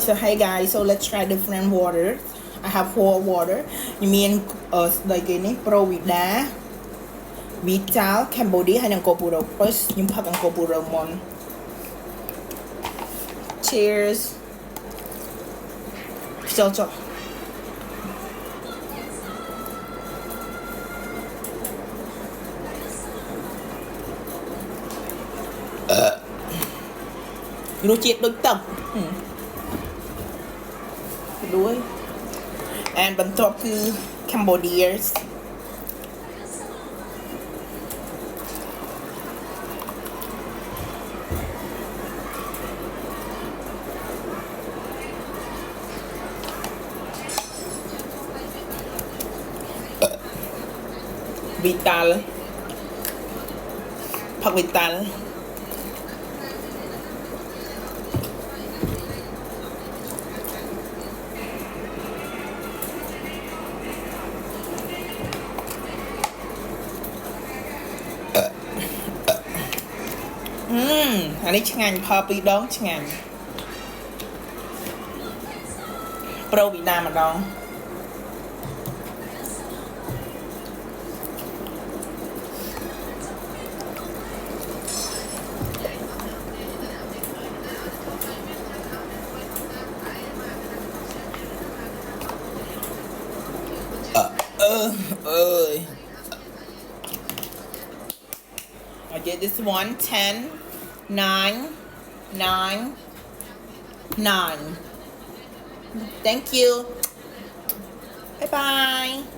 So hey guys, so let's try different water. I have 4 water. You mean ដូចគេនេះ Pro Vida Vital Cambodia ហើយនិង Kopuro Plus ខ្ញុំផឹកអង្គ Kopuro មុន Cheers ចុះរសជាតិដូចទឹកด้วย and បន្ទាប់គឺ Cambodia's Vital ផឹក Vitalអានេះឆ្ងាញ់ផល2ដងឆ្ងាញ់ Pro Vida ម្ដងI did this one 10 9 9 9 thank you bye bye